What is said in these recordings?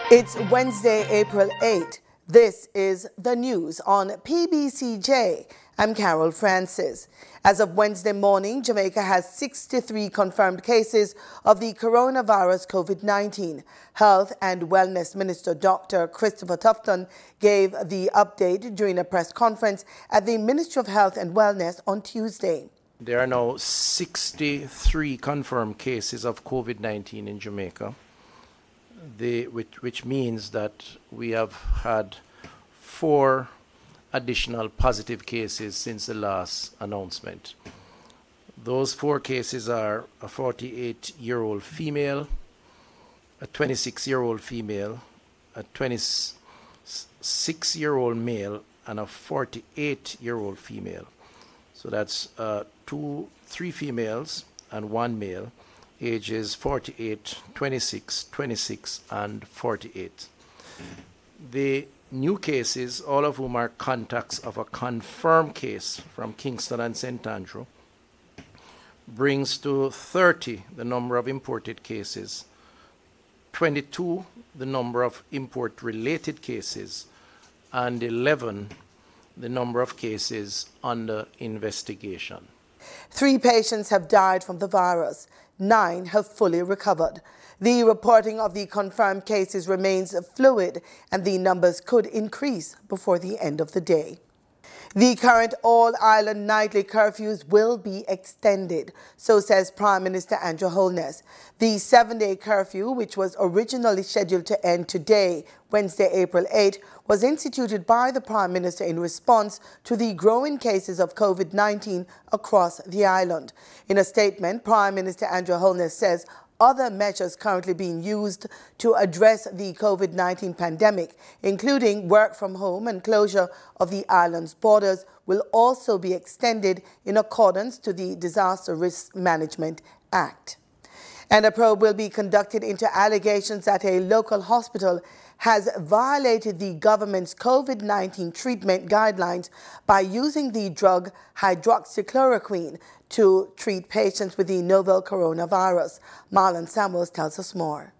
It's Wednesday, April 8. This is the news on PBCJ. I'm Carol Francis. As of Wednesday morning, Jamaica has 63 confirmed cases of the coronavirus COVID-19. Health and Wellness Minister Dr. Christopher Tufton gave the update during a press conference at the Ministry of Health and Wellness on Tuesday. There are now 63 confirmed cases of COVID-19 in Jamaica, which means that we have had 4 additional positive cases since the last announcement. Those 4 cases are a 48-year-old female, a 26-year-old female, a 26-year-old male, and a 48-year-old female. So that's 3 females and 1 male, ages 48, 26, 26, and 48. The new cases, all of whom are contacts of a confirmed case from Kingston and St. Andrew, brings to 30 the number of imported cases, 22 the number of import-related cases, and 11 the number of cases under investigation. 3 patients have died from the virus. 9 have fully recovered. The reporting of the confirmed cases remains fluid, and the numbers could increase before the end of the day. The current all-island nightly curfews will be extended, so says Prime Minister Andrew Holness. The 7-day curfew, which was originally scheduled to end today, Wednesday, April 8, was instituted by the Prime Minister in response to the growing cases of COVID-19 across the island. In a statement, Prime Minister Andrew Holness says other measures currently being used to address the COVID-19 pandemic, including work from home and closure of the island's borders, will also be extended in accordance to the Disaster Risk Management Act. And a probe will be conducted into allegations that a local hospital has violated the government's COVID-19 treatment guidelines by using the drug hydroxychloroquine to treat patients with the novel coronavirus. Marlon Samuels tells us more.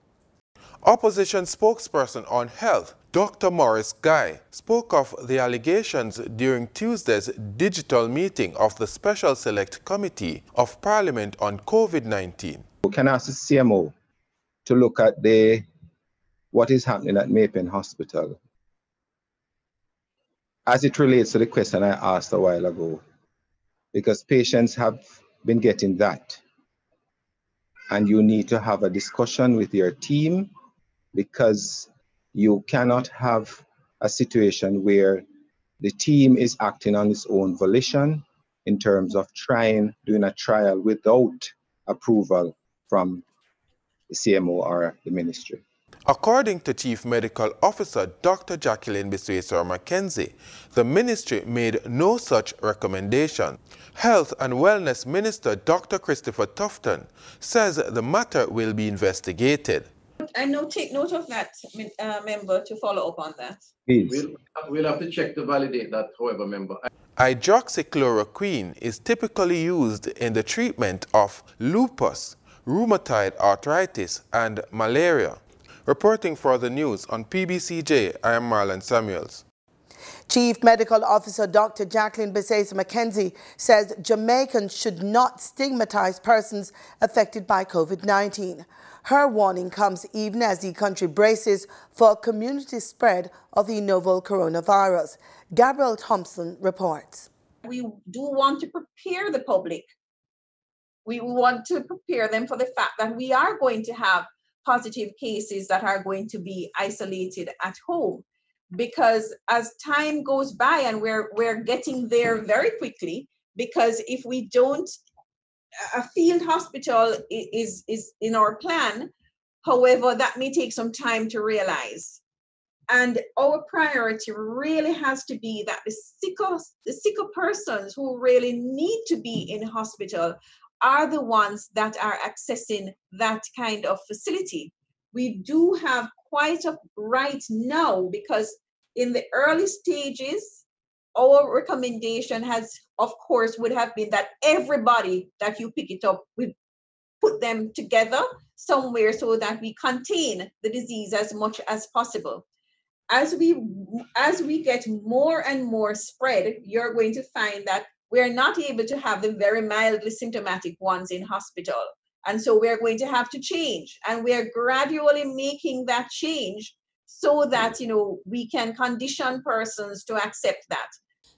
Opposition spokesperson on health, Dr. Morris Guy, spoke of the allegations during Tuesday's digital meeting of the Special Select Committee of Parliament on COVID-19. We can ask the CMO to look at what is happening at Maypen Hospital as it relates to the question I asked a while ago, because patients have been getting that. And you need to have a discussion with your team, because you cannot have a situation where the team is acting on its own volition in terms of doing a trial without approval from the CMO or the ministry. According to Chief Medical Officer Dr. Jacqueline Biswesor-McKenzie, the ministry made no such recommendation. Health and Wellness Minister Dr. Christopher Tufton says the matter will be investigated. I know, take note of that, member, to follow up on that. Please. We'll have to check to validate that, however, member. Hydroxychloroquine is typically used in the treatment of lupus, rheumatoid arthritis, and malaria. Reporting for the news on PBCJ, I am Marlon Samuels. Chief Medical Officer Dr. Jacqueline Biswesor-McKenzie says Jamaicans should not stigmatize persons affected by COVID-19. Her warning comes even as the country braces for community spread of the novel coronavirus. Gabriel Thompson reports. We do want to prepare the public. We want to prepare them for the fact that we are going to have positive cases that are going to be isolated at home, because as time goes by, and we're getting there very quickly, because if we don't, a field hospital is in our plan. However, that may take some time to realize. And our priority really has to be that the sicker persons who really need to be in hospital are the ones that are accessing that kind of facility. We do have quite a right now, because in the early stages, our recommendation has, of course, would have been that everybody that you pick it up with put them together somewhere so that we contain the disease as much as possible. As we get more and more spread, you're going to find that we're not able to have the very mildly symptomatic ones in hospital. And so we're going to have to change. And we're gradually making that change so that, we can condition persons to accept that.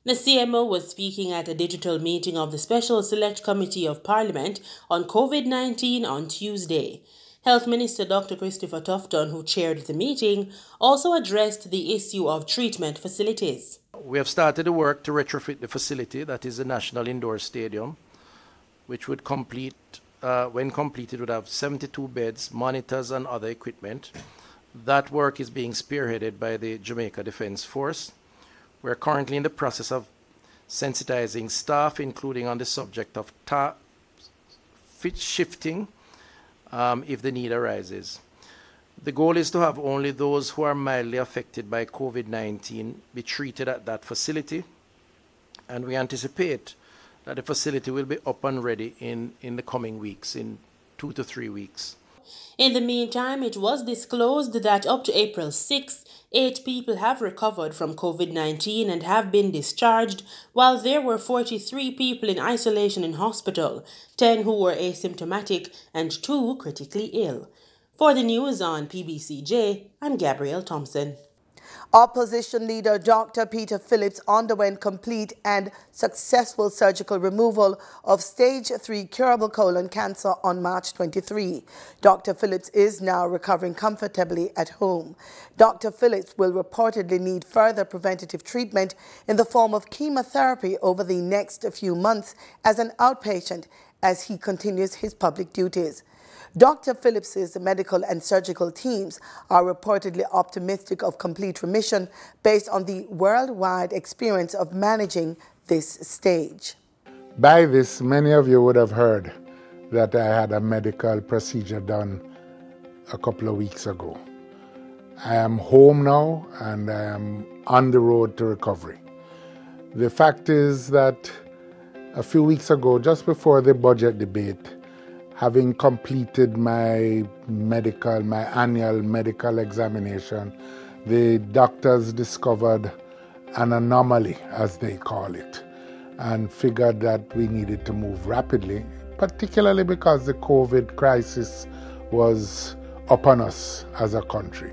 The CMO was speaking at a digital meeting of the Special Select Committee of Parliament on COVID-19 on Tuesday. Health Minister Dr. Christopher Tufton, who chaired the meeting, also addressed the issue of treatment facilities. We have started the work to retrofit the facility, that is the National Indoor Stadium, which would when completed, would have 72 beds, monitors and other equipment. That work is being spearheaded by the Jamaica Defence Force. We're currently in the process of sensitizing staff, including on the subject of fit shifting if the need arises. The goal is to have only those who are mildly affected by COVID-19 be treated at that facility, and we anticipate that the facility will be up and ready in the coming weeks, in 2 to 3 weeks. In the meantime, it was disclosed that up to April 6, 8 people have recovered from COVID-19 and have been discharged, while there were 43 people in isolation in hospital, 10 who were asymptomatic and 2 critically ill. For the news on PBCJ, I'm Gabrielle Thompson. Opposition leader Dr. Peter Phillips underwent complete and successful surgical removal of stage 3 curable colon cancer on March 23. Dr. Phillips is now recovering comfortably at home. Dr. Phillips will reportedly need further preventative treatment in the form of chemotherapy over the next few months as an outpatient as he continues his public duties. Dr. Phillips's medical and surgical teams are reportedly optimistic of complete remission based on the worldwide experience of managing this stage. By this, many of you would have heard that I had a medical procedure done a couple of weeks ago. I am home now and I am on the road to recovery. The fact is that a few weeks ago, just before the budget debate, having completed my annual medical examination, the doctors discovered an anomaly, as they call it, and figured that we needed to move rapidly, particularly because the COVID crisis was upon us as a country.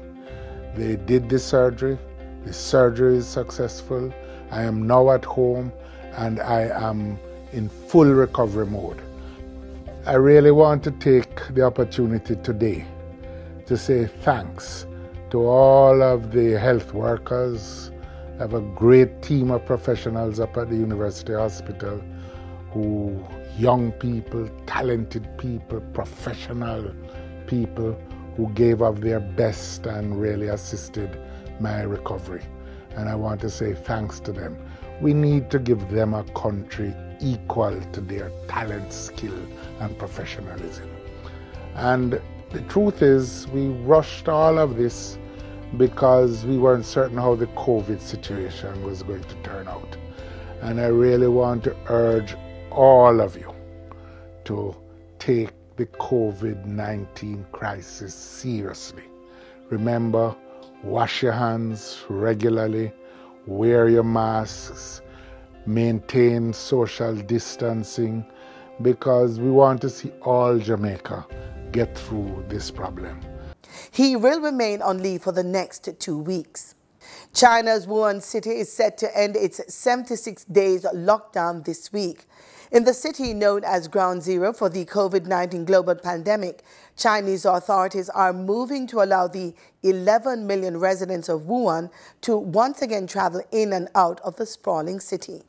They did the surgery is successful, I am now at home, and I am in full recovery mode. I really want to take the opportunity today to say thanks to all of the health workers. I have a great team of professionals up at the University Hospital young people, talented people, professional people who gave of their best and really assisted my recovery. And I want to say thanks to them. We need to give them a country equal to their talent, skill, and professionalism. And the truth is, we rushed all of this because we weren't certain how the COVID situation was going to turn out. And I really want to urge all of you to take the COVID-19 crisis seriously. Remember, wash your hands regularly, wear your masks, maintain social distancing, because we want to see all Jamaica get through this problem. He will remain on leave for the next 2 weeks. China's Wuhan city is set to end its 76 days lockdown this week. In the city known as Ground Zero for the COVID-19 global pandemic, Chinese authorities are moving to allow the 11 million residents of Wuhan to once again travel in and out of the sprawling city.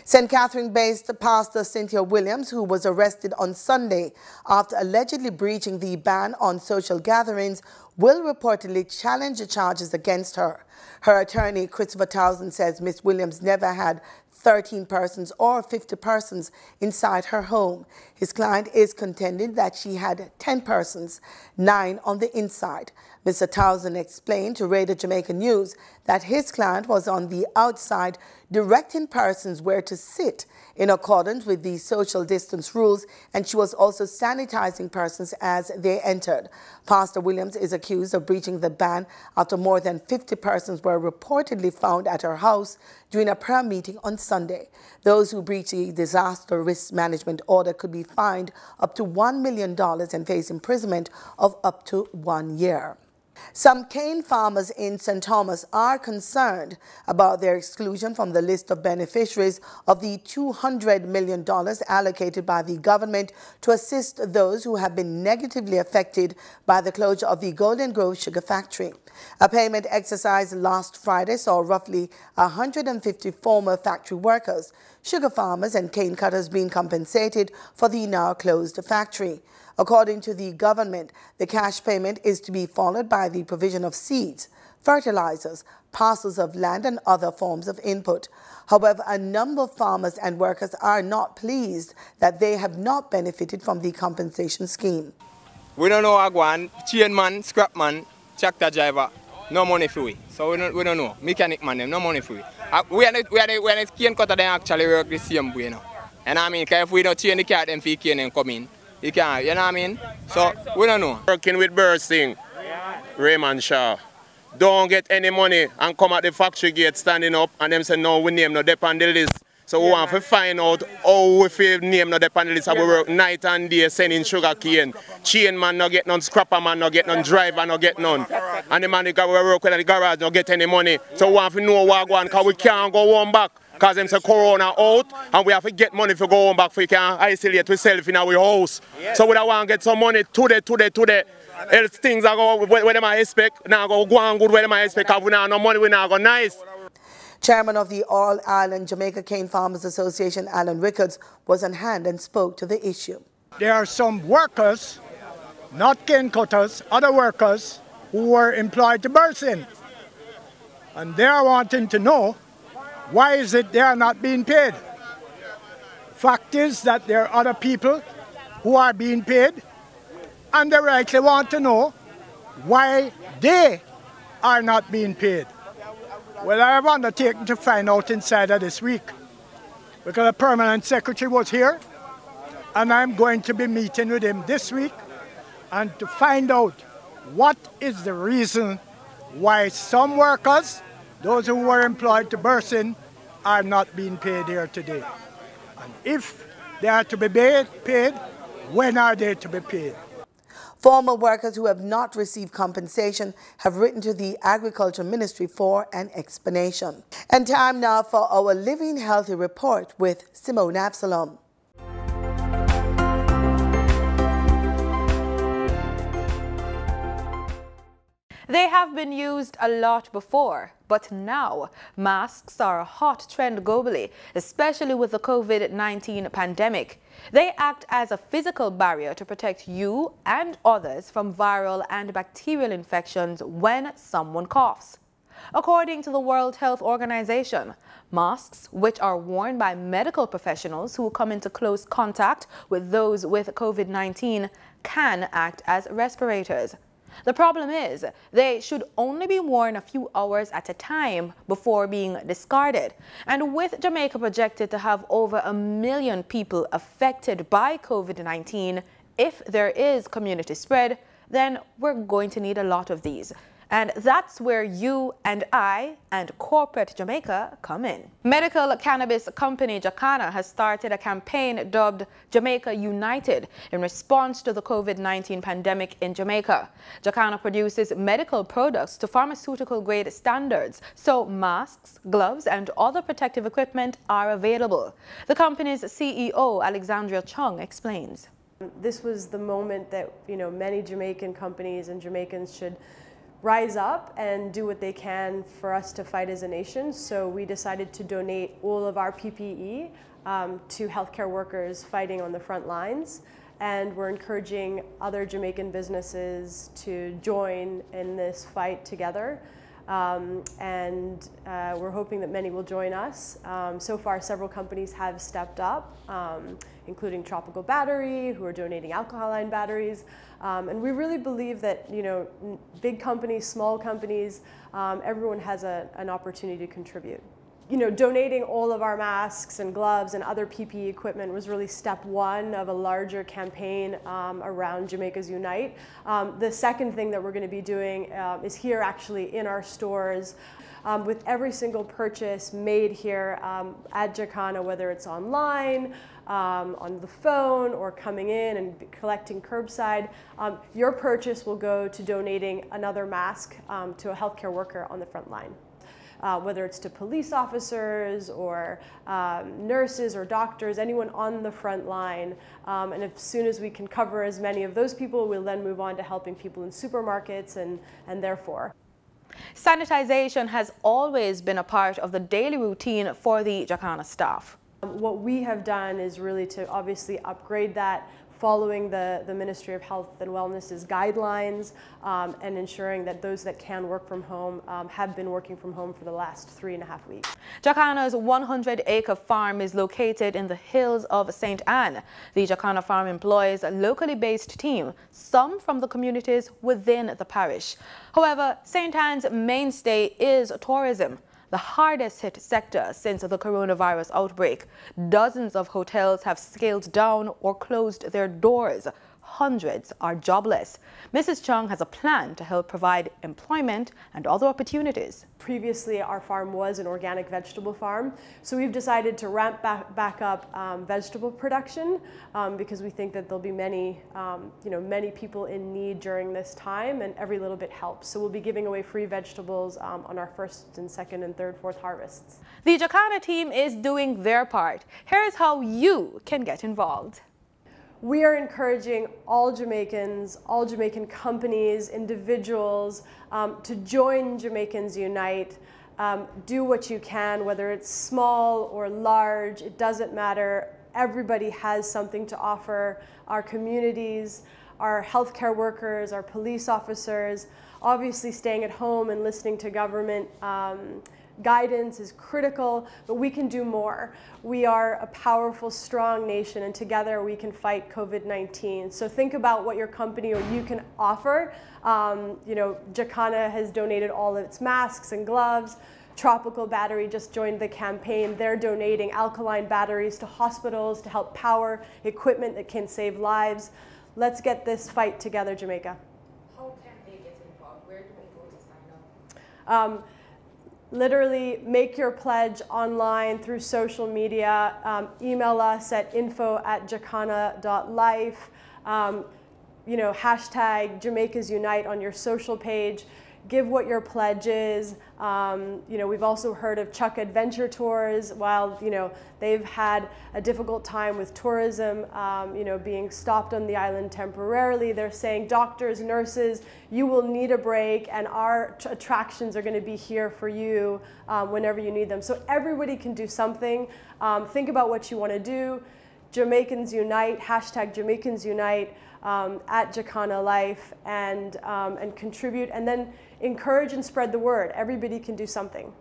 St. Catherine-based Pastor Cynthia Williams, who was arrested on Sunday after allegedly breaching the ban on social gatherings, will reportedly challenge the charges against her. Her attorney, Christopher Townsend, says Ms. Williams never had 13 persons or 50 persons inside her home. His client is contending that she had 10 persons, 9 on the inside. Mr. Townsend explained to Radio Jamaica News that his client was on the outside directing persons where to sit in accordance with the social distance rules, and she was also sanitizing persons as they entered. Pastor Williams is accused of breaching the ban after more than 50 persons were reportedly found at her house during a prayer meeting on Sunday. Those who breach the disaster risk management order could be fined up to $1 million and face imprisonment of up to 1 year. Some cane farmers in St. Thomas are concerned about their exclusion from the list of beneficiaries of the $200 million allocated by the government to assist those who have been negatively affected by the closure of the Golden Grove Sugar Factory. A payment exercise last Friday saw roughly 150 former factory workers, sugar farmers and cane cutters being compensated for the now closed factory. According to the government, the cash payment is to be followed by the provision of seeds, fertilizers, parcels of land and other forms of input. However, a number of farmers and workers are not pleased that they have not benefited from the compensation scheme. We don't know Agwan, chain man, scrap man, tractor driver, no money for we. So we don't know. Mechanic man, no money for we. We are the cane cutter, they actually work the same way now. And I mean, if we don't change the car, then we can come in. You can't, you know what I mean? So, we don't know. Working with bursting, Raymond Shaw. Don't get any money and come at the factory gate standing up and them say, no, we name no dep on the list. So we want to find out how we feel name no dep on the list. So we work night and day sending sugar cane. Chain man no get none, scrapper man no get none, driver no get none. And the man we work with in the garage no get any money. So we want to know what going on because we can't go home back. Because them say corona out and we have to get money to go home back for we can isolate ourselves in our house. Yes. So we don't want to get some money today. Else things are going where they might expect. Now go on good where they might expect because we don't have no money, we not go nice. Chairman of the All Ireland Jamaica Cane Farmers Association, Alan Rickards, was on hand and spoke to the issue. There are some workers, not cane cutters, other workers who were employed to burst in. And they are wanting to know why is it they are not being paid? Fact is that there are other people who are being paid and they rightly want to know why they are not being paid. Well, I have undertaken to find out inside of this week because the permanent secretary was here and I'm going to be meeting with him this week and to find out what is the reason why some workers, those who were employed to burst in, are not being paid here today. And if they are to be paid, when are they to be paid? Former workers who have not received compensation have written to the Agriculture Ministry for an explanation. And time now for our Living Healthy report with Simone Absalom. They have been used a lot before, but now masks are a hot trend globally, especially with the COVID-19 pandemic. They act as a physical barrier to protect you and others from viral and bacterial infections when someone coughs. According to the World Health Organization, masks, which are worn by medical professionals who come into close contact with those with COVID-19, can act as respirators. The problem is they should only be worn a few hours at a time before being discarded. And with Jamaica projected to have over 1 million people affected by COVID-19, if there is community spread, then we're going to need a lot of these. And that's where you and I and corporate Jamaica come in. Medical cannabis company Jacana has started a campaign dubbed Jamaica United in response to the COVID-19 pandemic in Jamaica. Jacana produces medical products to pharmaceutical grade standards, so masks, gloves and other protective equipment are available. The company's CEO, Alexandria Chung, explains. This was the moment that, many Jamaican companies and Jamaicans should rise up and do what they can for us to fight as a nation. So we decided to donate all of our PPE to healthcare workers fighting on the front lines. And we're encouraging other Jamaican businesses to join in this fight together. and we're hoping that many will join us. So far, several companies have stepped up, including Tropical Battery, who are donating alkaline batteries. And we really believe that, you know, big companies, small companies, everyone has an opportunity to contribute. You know, donating all of our masks and gloves and other PPE equipment was really step one of a larger campaign around Jamaica's Unite. The second thing that we're going to be doing is here actually in our stores. With every single purchase made here at Jacana, whether it's online, on the phone, or coming in and collecting curbside, your purchase will go to donating another mask to a healthcare worker on the front line. Whether it's to police officers or nurses or doctors, anyone on the front line. And as soon as we can cover as many of those people, we'll then move on to helping people in supermarkets and therefore. Sanitization has always been a part of the daily routine for the Jacana staff. What we have done is really to obviously upgrade that, following the Ministry of Health and Wellness's guidelines and ensuring that those that can work from home have been working from home for the last 3.5 weeks. Jacana's 100-acre farm is located in the hills of St. Anne. The Jacana farm employs a locally based team, some from the communities within the parish. However, St. Anne's mainstay is tourism, the hardest hit sector since the coronavirus outbreak. Dozens of hotels have scaled down or closed their doors. Hundreds are jobless. Mrs. Chung has a plan to help provide employment and other opportunities. Previously, our farm was an organic vegetable farm, so we've decided to ramp back up vegetable production because we think that there'll be many people in need during this time, and every little bit helps. So we'll be giving away free vegetables on our first and second and third, fourth harvests. The Jacana team is doing their part. Here's how you can get involved. We are encouraging all Jamaicans, all Jamaican companies, individuals to join Jamaicans Unite. Do what you can, whether it's small or large, it doesn't matter. Everybody has something to offer. Our communities, our healthcare workers, our police officers, obviously staying at home and listening to government guidance is critical, but we can do more. We are a powerful, strong nation, and together we can fight COVID-19. So think about what your company or you can offer. You know, Jacana has donated all of its masks and gloves. Tropical Battery just joined the campaign. They're donating alkaline batteries to hospitals to help power equipment that can save lives. Let's get this fight together, Jamaica. How can they get involved? Where do we go to sign up? Literally make your pledge online through social media. Email us at info@jacana.life. You know, hashtag Jamaica's Unite on your social page. Give what your pledge is. You know, we've also heard of Chuck Adventure Tours. While, you know, they've had a difficult time with tourism, you know, being stopped on the island temporarily, they're saying, doctors, nurses, you will need a break, and our attractions are going to be here for you whenever you need them. So everybody can do something. Think about what you want to do. Jamaicans Unite, hashtag Jamaicans Unite. At Jacana Life, and contribute, and then encourage and spread the word. Everybody can do something.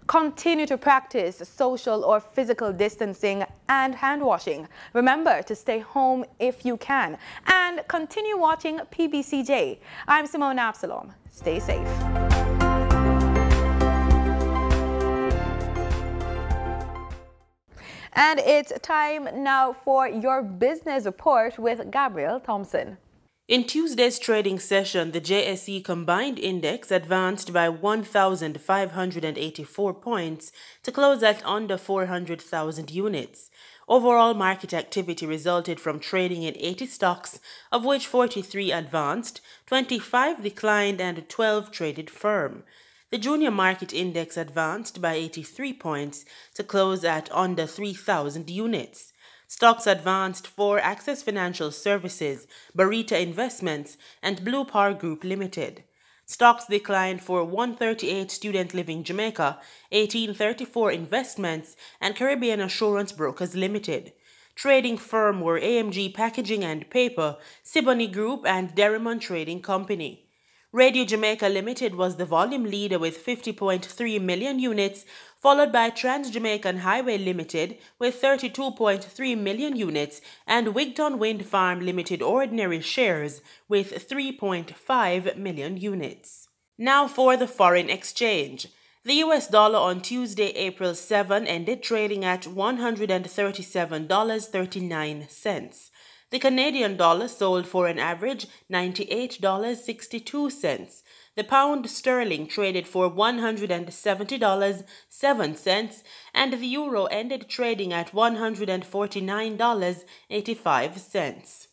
Continue to practice social or physical distancing and hand washing. Remember to stay home if you can, and continue watching PBCJ. I'm Simone Absalom. Stay safe. And it's time now for your business report with Gabrielle Thompson. In Tuesday's trading session, the JSE Combined Index advanced by 1,584 points to close at under 400,000 units. Overall market activity resulted from trading in 80 stocks, of which 43 advanced, 25 declined, and 12 traded firm. The Junior Market Index advanced by 83 points to close at under 3,000 units. Stocks advanced for Access Financial Services, Barita Investments, and Blue Power Group Limited. Stocks declined for 138 Student Living Jamaica, 1834 Investments, and Caribbean Assurance Brokers Limited. Trading firm were AMG Packaging and Paper, Siboney Group, and DERRIMON Trading Company. Radio Jamaica Limited was the volume leader with 50.3 million units, followed by Trans-Jamaican Highway Limited with 32.3 million units and Wigton Wind Farm Limited ordinary shares with 3.5 million units. Now for the foreign exchange. The US dollar on Tuesday, April 7, ended trading at $137.39. The Canadian dollar sold for an average $98.62. The pound sterling traded for $170.07, and the euro ended trading at $149.85.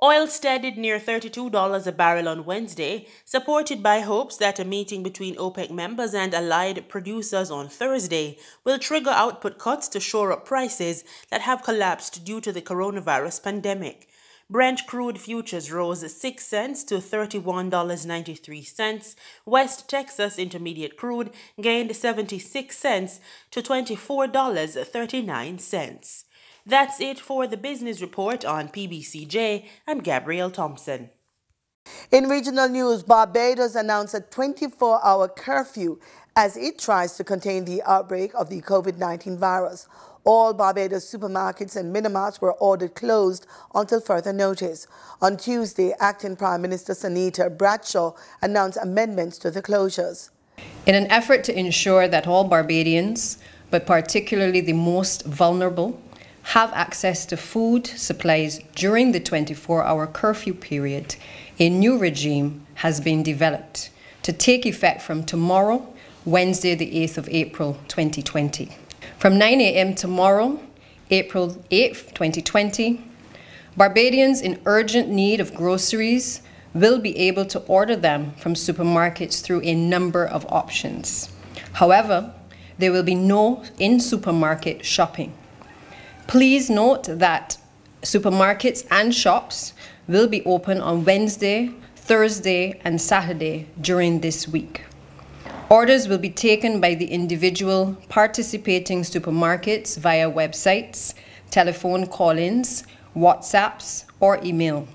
Oil steadied near $32 a barrel on Wednesday, supported by hopes that a meeting between OPEC members and allied producers on Thursday will trigger output cuts to shore up prices that have collapsed due to the coronavirus pandemic. Brent crude futures rose 6 cents to $31.93. West Texas Intermediate crude gained 76 cents to $24.39. That's it for the business report on PBCJ. I'm Gabrielle Thompson. In regional news, Barbados announced a 24-hour curfew as it tries to contain the outbreak of the COVID-19 virus. All Barbados supermarkets and minimarts were ordered closed until further notice. On Tuesday, Acting Prime Minister Senator Bradshaw announced amendments to the closures. In an effort to ensure that all Barbadians, but particularly the most vulnerable, have access to food supplies during the 24-hour curfew period, a new regime has been developed to take effect from tomorrow, Wednesday, the 8th of April, 2020. From 9 a.m. tomorrow, April 8th, 2020, Barbadians in urgent need of groceries will be able to order them from supermarkets through a number of options. However, there will be no in-supermarket shopping. Please note that supermarkets and shops will be open on Wednesday, Thursday, and Saturday during this week. Orders will be taken by the individual participating supermarkets via websites, telephone call-ins, WhatsApps, or email.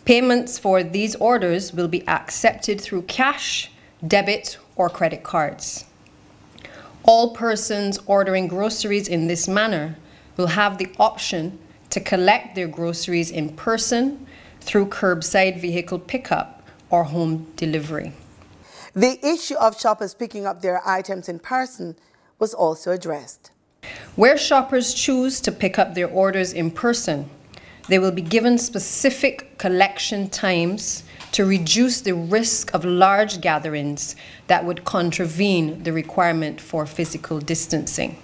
Payments for these orders will be accepted through cash, debit, or credit cards. All persons ordering groceries in this manner will have the option to collect their groceries in person through curbside vehicle pickup or home delivery. The issue of shoppers picking up their items in person was also addressed. Where shoppers choose to pick up their orders in person, they will be given specific collection times to reduce the risk of large gatherings that would contravene the requirement for physical distancing.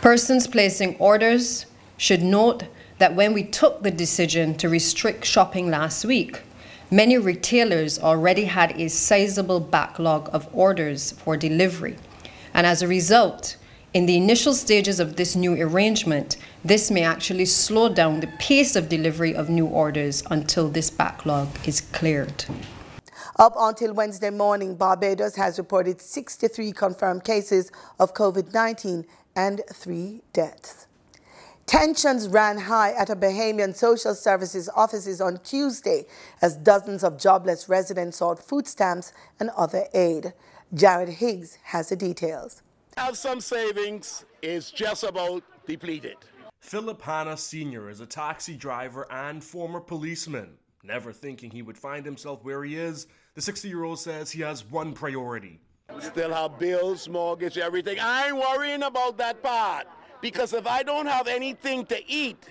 Persons placing orders should note that when we took the decision to restrict shopping last week, many retailers already had a sizable backlog of orders for delivery. And as a result, in the initial stages of this new arrangement, this may actually slow down the pace of delivery of new orders until this backlog is cleared. Up until Wednesday morning, Barbados has reported 63 confirmed cases of COVID-19 and 3 deaths. Tensions ran high at a Bahamian social services offices on Tuesday as dozens of jobless residents sought food stamps and other aid. Jared Higgs has the details. Have some savings is just about depleted. Philip Hanna Sr. is a taxi driver and former policeman. Never thinking he would find himself where he is, the 60-year-old says he has one priority. Still have bills, mortgage, everything. I ain't worrying about that part. Because if I don't have anything to eat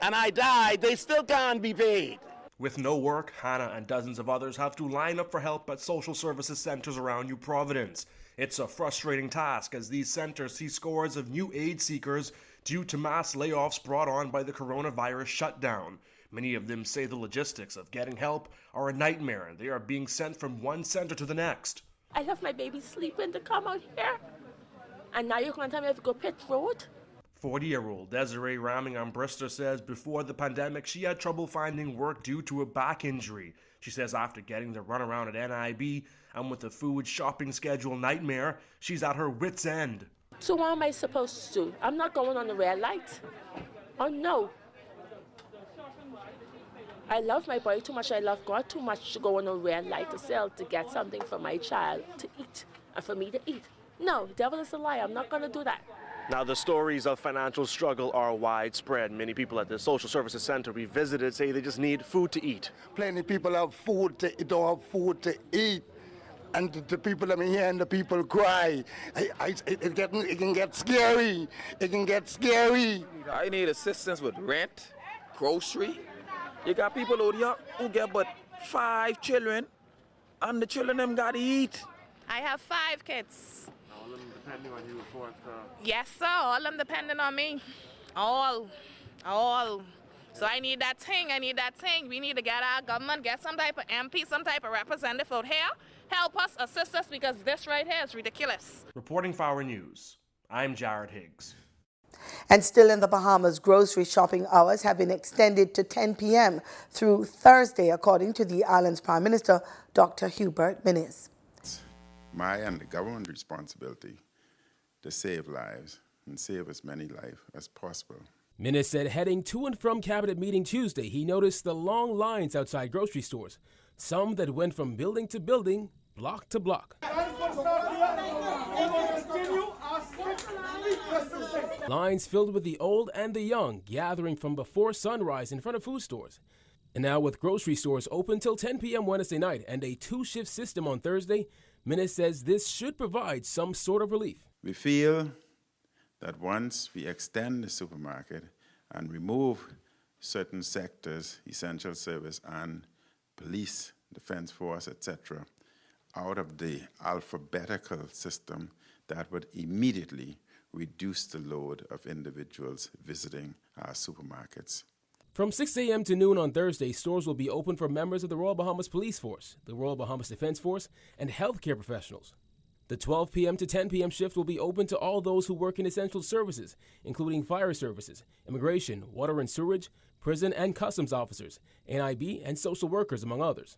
and I die, they still can't be paid. With no work, Hannah and dozens of others have to line up for help at social services centers around New Providence. It's a frustrating task as these centers see scores of new aid seekers due to mass layoffs brought on by the coronavirus shutdown. Many of them say the logistics of getting help are a nightmare and they are being sent from one center to the next. I left my baby sleeping to come out here. And now you're going to tell me I have to go Pitt Road? 40-year-old DESIREE RAHMING-ARMBRISTER says before the pandemic she had trouble finding work due to a back injury. She says after getting the runaround at NIB and with the food shopping schedule nightmare, she's at her wit's end. So what am I supposed to do? I'm not going on the red light. Oh no. I love my boy too much. I love God too much to go on a red light to sell to get something for my child to eat and for me to eat. No, devil is a lie. I'm not going to do that. Now, the stories of financial struggle are widespread. Many people at the social services center we visited say they just need food to eat. Plenty of people have food to eat, don't have food to eat. And the people I'm hearing, the people cry. It can get scary. It can get scary. I need assistance with rent, grocery. You got people out here who get but 5 children, and the children them got to eat. I have 5 kids. All of them depending on you, of course. Yes, sir. All of them depending on me. All. So I need that thing. We need to get our government, get some type of MP, some type of representative out here. Help us, assist us, because this right here is ridiculous. Reporting for our news, I'm Jared Higgs. And still in the Bahamas, grocery shopping hours have been extended to 10 p.m. through Thursday, according to the island's Prime Minister, Dr. Hubert Minnis. My and the government responsibility to save lives and save as many lives as possible. Minnis said heading to and from Cabinet meeting Tuesday, he noticed the long lines outside grocery stores, some that went from building to building, block to block. Lines filled with the old and the young gathering from before sunrise in front of food stores. And now with grocery stores open till 10 p.m. Wednesday night and a 2-shift system on Thursday, Minnis says this should provide some sort of relief. We feel that once we extend the supermarket and remove certain sectors, essential service and police, defense force, etc., out of the alphabetical system, that would immediately reduce the load of individuals visiting our supermarkets. From 6 a.m. to noon on Thursday, stores will be open for members of the Royal Bahamas Police Force, the Royal Bahamas Defense Force, and healthcare professionals. The 12 p.m. to 10 p.m. shift will be open to all those who work in essential services, including fire services, immigration, water and sewage, prison and customs officers, NIB, and social workers, among others.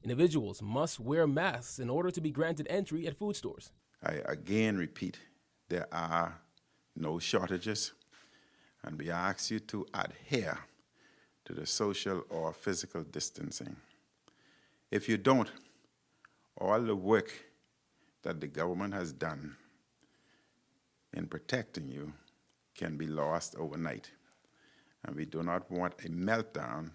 Individuals must wear masks in order to be granted entry at food stores. I again repeat, there are no shortages, and we ask you to adhere to the social or physical distancing. If you don't, all the work that the government has done in protecting you can be lost overnight. And we do not want a meltdown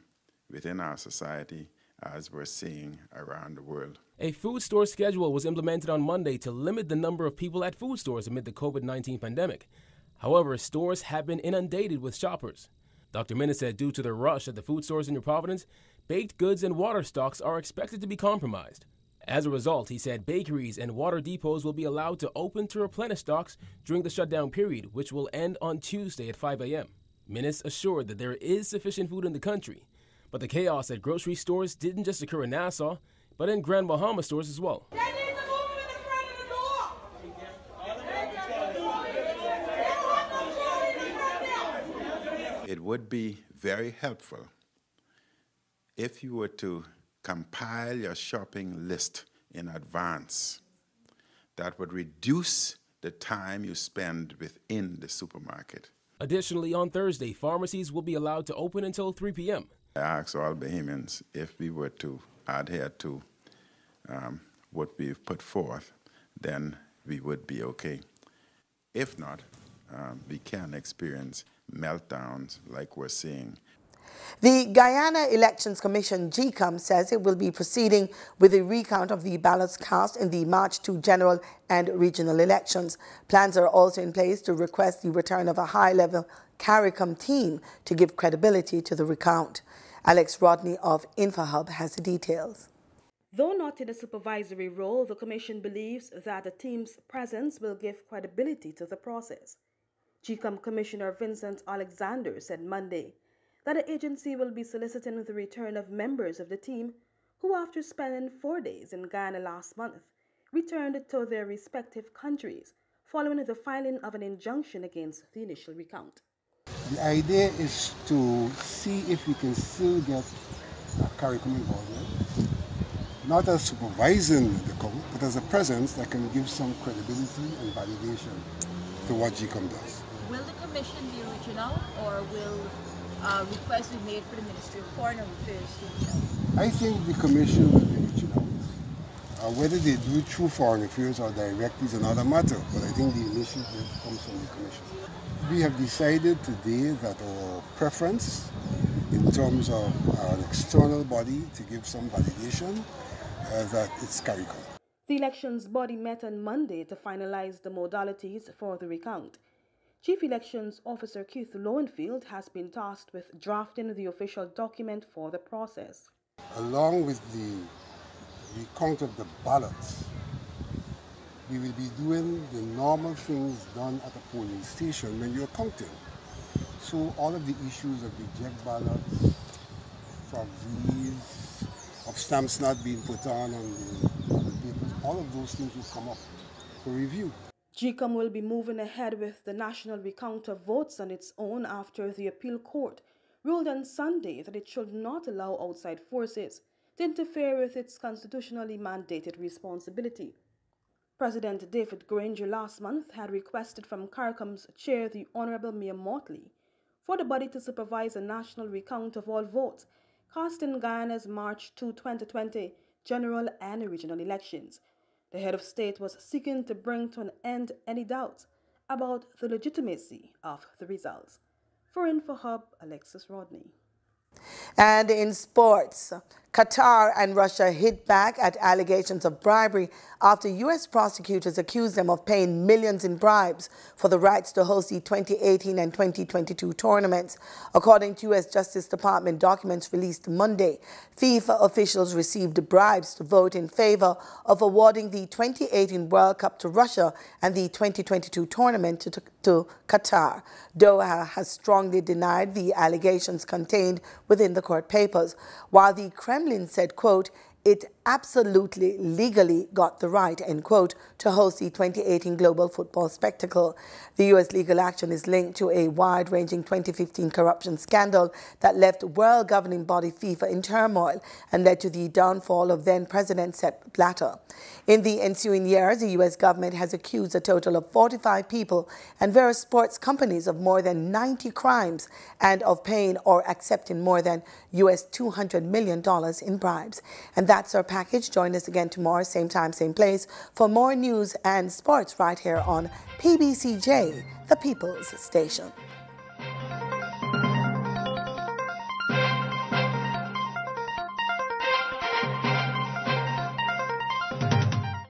within our society as we're seeing around the world. A food store schedule was implemented on Monday to limit the number of people at food stores amid the COVID-19 pandemic. However, stores have been inundated with shoppers. Dr. Minnis said due to the rush at the food stores in New Providence, baked goods and water stocks are expected to be compromised. As a result, he said bakeries and water depots will be allowed to open to replenish stocks during the shutdown period, which will end on Tuesday at 5 a.m. Minnis assured that there is sufficient food in the country, but the chaos at grocery stores didn't just occur in Nassau, but in Grand Bahama stores as well. It would be very helpful if you were to compile your shopping list in advance. That would reduce the time you spend within the supermarket. Additionally, on Thursday, pharmacies will be allowed to open until 3 p.m. I ask all Bahamians if we were to adhere to what we've put forth, then we would be okay. If not, we can experience meltdowns like we're seeing. The Guyana Elections Commission, GECOM, says it will be proceeding with a recount of the ballots cast in the March 2 general and regional elections. Plans are also in place to request the return of a high-level CARICOM team to give credibility to the recount. Alex Rodney of InfoHub has the details. Though not in a supervisory role, the Commission believes that the team's presence will give credibility to the process. GECOM Commissioner Vincent Alexander said Monday that the agency will be soliciting the return of members of the team who, after spending 4 days in Guyana last month, returned to their respective countries following the filing of an injunction against the initial recount. The idea is to see if we can still get CARICOM involvement, not as supervising the count, but as a presence that can give some credibility and validation to what GECOM does. Will the Commission be regional, or will request we made for the Ministry of Foreign Affairs to reach out? I think the Commission will be reaching out. Whether they do it through Foreign Affairs or directly is another matter, but I think the initiative comes from the Commission. We have decided today that our preference in terms of an external body to give some validation that it's CARICOM. The elections body met on Monday to finalize the modalities for the recount. Chief Elections Officer Keith Lowenfield has been tasked with drafting the official document for the process. Along with the recount of the ballots, we will be doing the normal things done at a polling station when you're counting. So all of the issues of reject ballots, frauds, of stamps not being put on the papers, all of those things will come up for review. GCOM will be moving ahead with the national recount of votes on its own after the appeal court ruled on Sunday that it should not allow outside forces to interfere with its constitutionally mandated responsibility. President David Granger last month had requested from CARICOM's chair, the Honorable Mayor Motley, for the body to supervise a national recount of all votes cast in Guyana's March 2, 2020 general and regional elections. The head of state was seeking to bring to an end any doubts about the legitimacy of the results. For InfoHub, Alexis Rodney. And in sports, Qatar and Russia hit back at allegations of bribery after U.S. prosecutors accused them of paying millions in bribes for the rights to host the 2018 and 2022 tournaments. According to U.S. Justice Department documents released Monday, FIFA officials received bribes to vote in favor of awarding the 2018 World Cup to Russia and the 2022 tournament to Qatar. Doha has strongly denied the allegations contained within the court papers, while the Kremlin said, quote, it absolutely legally got the right, end quote, to host the 2018 global football spectacle. The U.S. legal action is linked to a wide-ranging 2015 corruption scandal that left world governing body FIFA in turmoil and led to the downfall of then-President Sepp Blatter. In the ensuing years, the U.S. government has accused a total of 45 people and various sports companies of more than 90 crimes and of paying or accepting more than U.S. $200 million in bribes. And that's our package. Join us again tomorrow, same time, same place, for more news and sports right here on PBCJ, the People's Station.